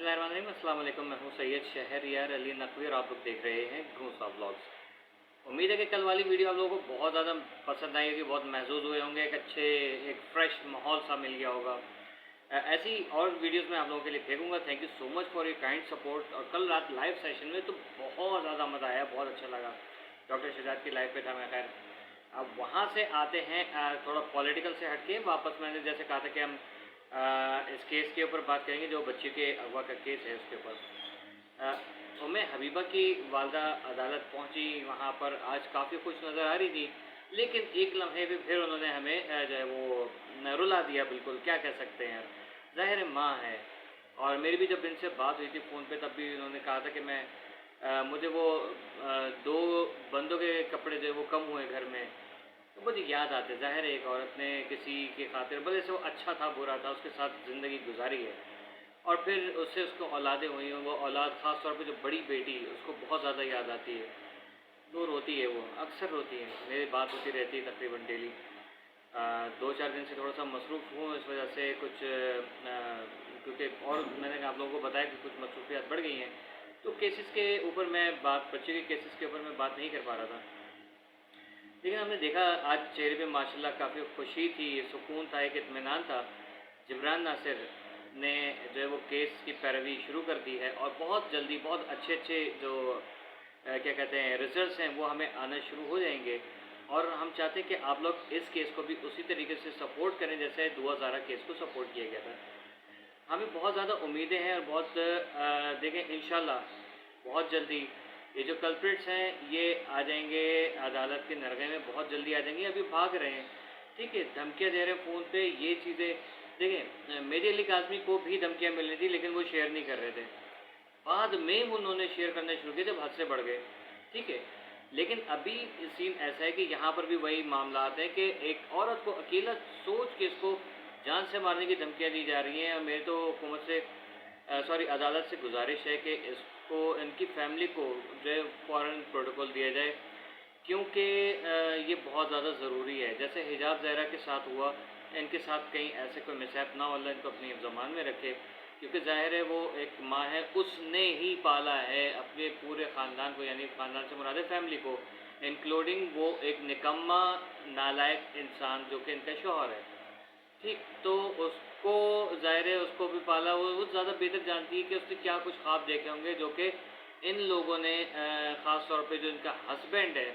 अस्सलाम वालेकुम। मैं हूँ सैयद शहरयार अली नकवी और आप लोग देख रहे हैं घूसा व्लॉग्स। उम्मीद है कि कल वाली वीडियो आप लोगों को बहुत ज़्यादा पसंद आई होगी, बहुत महसूस हुए होंगे, एक फ्रेश माहौल सा मिल गया होगा। ऐसी और वीडियोस मैं आप लोगों के लिए फेंकूँगा। Thank you so much for your kind support. और कल रात लाइव सेशन में तो बहुत ज़्यादा मज़ा आया, बहुत अच्छा लगा। डॉक्टर शहजाद की लाइव पे था मैं। खैर अब वहाँ से आते हैं थोड़ा पॉलिटिकल से हट के वापस। मैंने जैसे कहा था कि हम इस केस के ऊपर बात करेंगे जो बच्चे के अगवा का केस है उसके ऊपर। उम्मे हबीबा की वालदा अदालत पहुंची, वहाँ पर आज काफ़ी खुश नज़र आ रही थी, लेकिन एक लम्हे पे फिर उन्होंने हमें जो है वो रुला दिया बिल्कुल। क्या कह सकते हैं, ज़ाहिर माँ है। और मेरी भी जब इनसे बात हुई थी फ़ोन पे तब भी उन्होंने कहा था कि मुझे वो 2 बंदों के कपड़े जो है वो कम हुए घर में, तो मुझे याद आते। ज़ाहिर है एक औरत ने किसी की खातिर भले से वो अच्छा था बुरा था उसके साथ ज़िंदगी गुजारी है, और फिर उससे उसको औलादें हुई हैं। वो औलाद ख़ास तौर पे जो बड़ी बेटी उसको बहुत ज़्यादा याद आती है। वो रोती है, वो अक्सर रोती है। मेरी बात होती रहती है तकरीबन डेली। 2-4 दिन से थोड़ा सा मसरूफ़ हूँ इस वजह से कुछ क्योंकि और मैंने आप लोगों को बताया कि कुछ मसरूफियात बढ़ गई हैं, तो केसेस के ऊपर मैं बात बच्चे के केसेस के ऊपर मैं बात नहीं कर पा रहा था। लेकिन हमने देखा आज चेहरे पे माशाल्लाह काफ़ी खुशी थी, सुकून था, एक इत्मीनान था। जिब्रान नासिर ने जो है वो केस की पैरवी शुरू कर दी है और बहुत जल्दी बहुत अच्छे-अच्छे जो क्या कहते हैं रिज़ल्ट्स हैं वो हमें आना शुरू हो जाएँगे। और हम चाहते हैं कि आप लोग इस केस को भी उसी तरीके से सपोर्ट करें जैसे दुआ ज़ारा केस को सपोर्ट किया गया था। हमें बहुत ज़्यादा उम्मीदें हैं और बहुत देखें इंशाल्लाह बहुत जल्दी ये जो कल्प्रिट्स हैं ये आ जाएंगे अदालत के नरगे में, बहुत जल्दी आ जाएंगे। अभी भाग रहे हैं, ठीक है, धमकियाँ दे रहे हैं फ़ोन पे, ये चीज़ें देखें। मेरी अली काज़मी को भी धमकियाँ मिल रही थी लेकिन वो शेयर नहीं कर रहे थे। बाद में उन्होंने शेयर करना शुरू किया जब हद से बढ़ गए, ठीक है। लेकिन अभी सीन ऐसा है कि यहाँ पर भी वही मामलात हैं कि एक औरत को अकेला सोच के इसको जान से मारने की धमकियाँ दी जा रही हैं। और मेरी तो हुकूमत से सॉरी अदालत से गुजारिश है कि इसको इनकी फैमिली को जो है फ़ौरन प्रोटोकॉल दिया जाए, क्योंकि ये बहुत ज़्यादा ज़रूरी है। जैसे हिजाब ज़हरा के साथ हुआ, इनके साथ कहीं ऐसे कोई मिसहैप ना हो, अल्लाह इनको अपनी ज़मान में रखे। क्योंकि ज़ाहिर है वो एक माँ है, उसने ही पाला है अपने पूरे ख़ानदान को, यानी ख़ानदान से मुराद है फैमिली को, इंक्लूडिंग वो एक निकम्मा नालायक इंसान जो कि इनका शौहर है, ठीक। तो उसको ज़ाहिर है उसको भी पाला, वो ज़्यादा बेहतर जानती है कि उसने क्या कुछ ख्वाब देखे होंगे जो कि इन लोगों ने ख़ास तौर पे जो इनका हस्बैंड है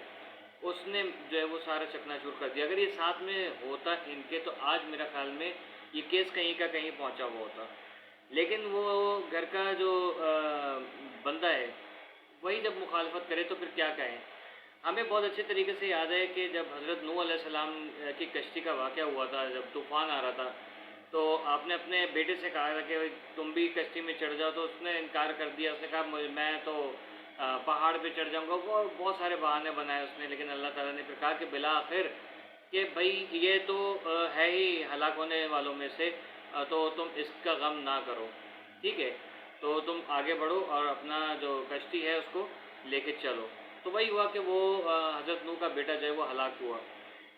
उसने जो है वो सारा चकनाचूर कर दिया। अगर ये साथ में होता इनके तो आज मेरा ख़्याल में ये केस कहीं का कहीं पहुंचा हुआ होता। लेकिन वो घर का जो बंदा है वही जब मुखालफत करे तो फिर क्या कहें। हमें बहुत अच्छे तरीके से याद है कि जब हज़रत नूह अलैहिस्सलाम की कश्ती का वाक़या हुआ था, जब तूफ़ान आ रहा था, तो आपने अपने बेटे से कहा था कि भाई तुम भी कश्ती में चढ़ जाओ, तो उसने इनकार कर दिया। उसने कहा मैं तो पहाड़ पे चढ़ जाऊँगा। वो बहुत सारे बहाने बनाए उसने, लेकिन अल्लाह ताला ने फिर कहा कि बिला आखिर कि भाई ये तो है ही हलाक होने वालों में से, तो तुम इसका गम ना करो, ठीक है। तो तुम आगे बढ़ो और अपना जो कश्ती है उसको लेके चलो। तो वही हुआ कि वो हज़रत नूह का बेटा जो है वो हलाक हुआ।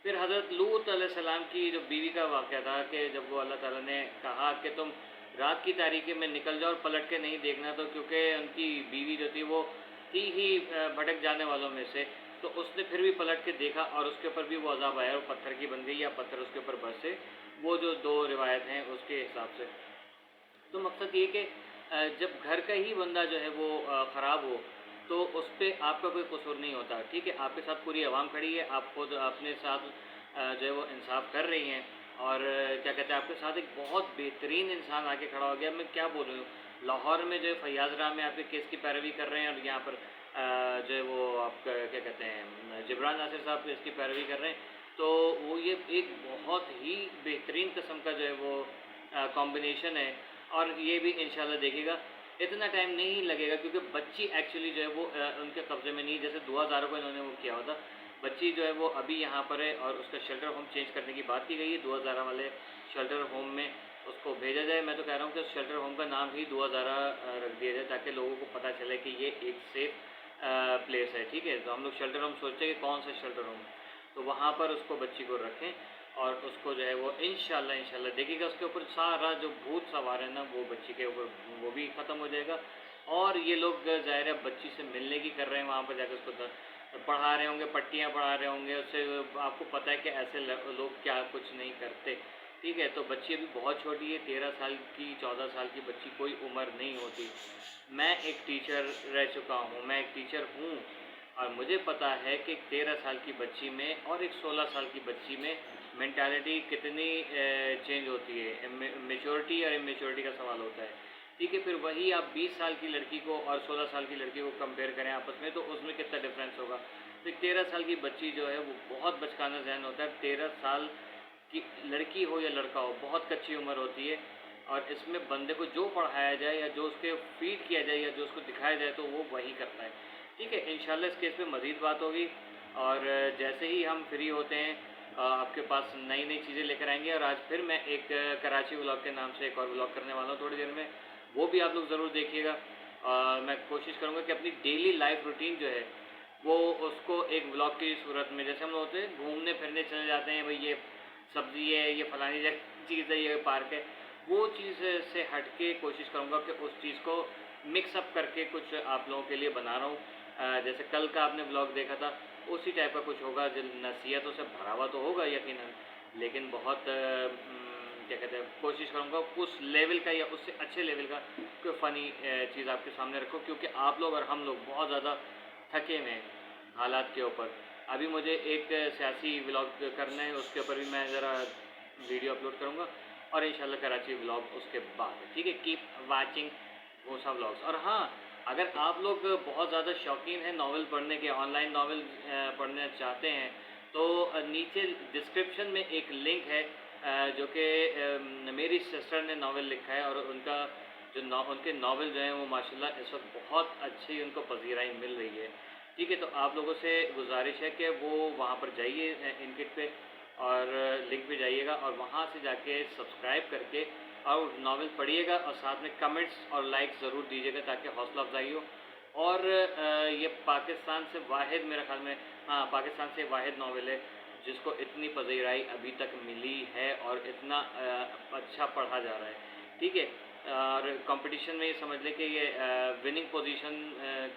फिर हज़रत लूत अलैहिस्सलाम की जो बीवी का वाक़या था कि जब वो अल्लाह ताला ने कहा कि तुम रात की तारीकी में निकल जाओ और पलट के नहीं देखना, तो क्योंकि उनकी बीवी जो थी वो थी ही भटक जाने वालों में से, तो उसने फिर भी पलट के देखा और उसके ऊपर भी वो अज़ाब आया और पत्थर की बन गई या पत्थर उसके ऊपर बरसे। वो जो 2 रिवायत हैं उसके हिसाब से। तो मकसद ये कि जब घर का ही बंदा जो है वो ख़राब हो तो उस पे आपका कोई कसूर नहीं होता, ठीक है। आपके साथ पूरी आवाम खड़ी है, आप खुद अपने साथ जो है वो इंसाफ कर रही हैं। और क्या कहते हैं आपके साथ एक बहुत बेहतरीन इंसान आके खड़ा हो गया। मैं क्या बोलूँ, लाहौर में जो है फैयाज़ राम में आपके केस की पैरवी कर रहे हैं और यहाँ पर जो है वो आपका क्या कहते हैं जिब्रान नासिर साहब इसकी पैरवी कर रहे हैं। तो वो ये एक बहुत ही बेहतरीन किस्म का जो है वो कॉम्बिनेशन है। और ये भी इंशाल्लाह देखिएगा इतना टाइम नहीं लगेगा, क्योंकि बच्ची एक्चुअली जो है वो उनके कब्ज़े में नहीं। जैसे दुआ ज़ारा को इन्होंने वो किया हुआ था, बच्ची जो है वो अभी यहाँ पर है और उसका शेल्टर होम चेंज करने की बात की गई है। दुआ ज़ारा वाले शेल्टर होम में उसको भेजा जाए। मैं तो कह रहा हूँ कि उस शेल्टर होम का नाम ही दुआ ज़ारा रख दिया जाए, ताकि लोगों को पता चले कि ये एक सेफ़ प्लेस है, ठीक है। तो हम लोग शेल्टर होम सोचते हैं कि कौन सा शेल्टर होम, तो वहाँ पर उसको बच्ची को रखें। और उसको जो है वो इंशाल्लाह देखिएगा, उसके ऊपर सारा जो भूत सवार है ना वो बच्ची के ऊपर वो भी ख़त्म हो जाएगा। और ये लोग ज़ाहिर है बच्ची से मिलने की कर रहे हैं, वहाँ पर जाकर उसको पढ़ा रहे होंगे, पट्टियाँ पढ़ा रहे होंगे उससे। आपको पता है कि ऐसे लोग क्या कुछ नहीं करते, ठीक है। तो बच्ची अभी बहुत छोटी है, 13 साल की 14 साल की बच्ची कोई उम्र नहीं होती। मैं एक टीचर रह चुका हूँ, मैं एक टीचर हूँ, और मुझे पता है कि 13 साल की बच्ची में और एक 16 साल की बच्ची में मेंटालिटी कितनी चेंज होती है। मेच्योरिटी और इमेच्योरिटी का सवाल होता है, ठीक है। फिर वही आप 20 साल की लड़की को और 16 साल की लड़की को कंपेयर करें आपस में, तो उसमें कितना डिफरेंस होगा। तो 13 साल की बच्ची जो है वो बहुत बचकाना जहन होता है। 13 साल की लड़की हो या लड़का हो, बहुत कच्ची उम्र होती है, और इसमें बंदे को जो पढ़ाया जाए या जो उसके फीड किया जाए या जो उसको दिखाया जाए तो वो वही करता है, ठीक है। इंशाल्लाह इस केस पे मज़ीद बात होगी, और जैसे ही हम फ्री होते हैं आपके पास नई नई चीज़ें लेकर आएंगे। और आज फिर मैं एक कराची व्लॉग के नाम से एक और व्लॉग करने वाला हूँ थोड़ी देर में, वो भी आप लोग ज़रूर देखिएगा। मैं कोशिश करूँगा कि अपनी डेली लाइफ रूटीन जो है वो उसको एक व्लॉग की सूरत में, जैसे हम लोग होते हैं घूमने फिरने चले जाते हैं, भाई ये सब्ज़ी है, ये फलानी जगह चीज़ है, ये पार्क है, वो चीज़ से हट के कोशिश करूँगा कि उस चीज़ को मिक्सअप करके कुछ आप लोगों के लिए बना रहा हूँ। जैसे कल का आपने ब्लॉग देखा था, उसी टाइप का कुछ होगा, जो नसीहतों से भरा हुआ तो होगा यकीनन, लेकिन बहुत क्या कहते हैं, कोशिश करूँगा उस लेवल का या उससे अच्छे लेवल का कोई फ़नी चीज़ आपके सामने रखो, क्योंकि आप लोग और हम लोग बहुत ज़्यादा थके हुए हैं हालात के ऊपर। अभी मुझे एक सियासी व्लॉग करना है, उसके ऊपर भी मैं ज़रा वीडियो अपलोड करूँगा, और इंशाल्लाह कराची व्लॉग उसके बाद, ठीक है। Keep watching Ghosa vlogs. और हाँ, अगर आप लोग बहुत ज़्यादा शौकीन हैं नावल पढ़ने के, ऑनलाइन नावल पढ़ना चाहते हैं, तो नीचे डिस्क्रिप्शन में एक लिंक है जो कि मेरी सिस्टर ने नावल लिखा है, और उनका जो उनके नावल जो हैं वो माशाल्लाह इस वक्त बहुत अच्छी उनको पज़ीराई मिल रही है, ठीक है। तो आप लोगों से गुजारिश है कि वो वहाँ पर जाइए इनकिट पे, और लिंक पे जाइएगा, और वहाँ से जाके सब्सक्राइब करके और नावल पढ़िएगा, और साथ में कमेंट्स और लाइक्स ज़रूर दीजिएगा ताकि हौसला अफजाई हो। और ये पाकिस्तान से वाहिद, मेरे ख़्याल में हाँ, पाकिस्तान से वाहिद नावल है जिसको इतनी पज़ीराई अभी तक मिली है और इतना अच्छा पढ़ा जा रहा है, ठीक है। और कंपटीशन में ये समझ लें कि ये विनिंग पोजीशन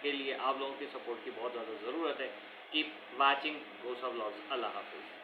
के लिए आप लोगों की सपोर्ट की बहुत ज़्यादा ज़रूरत है। Keep watching Ghosa vlogs. अल्लाह हाफ़िज़।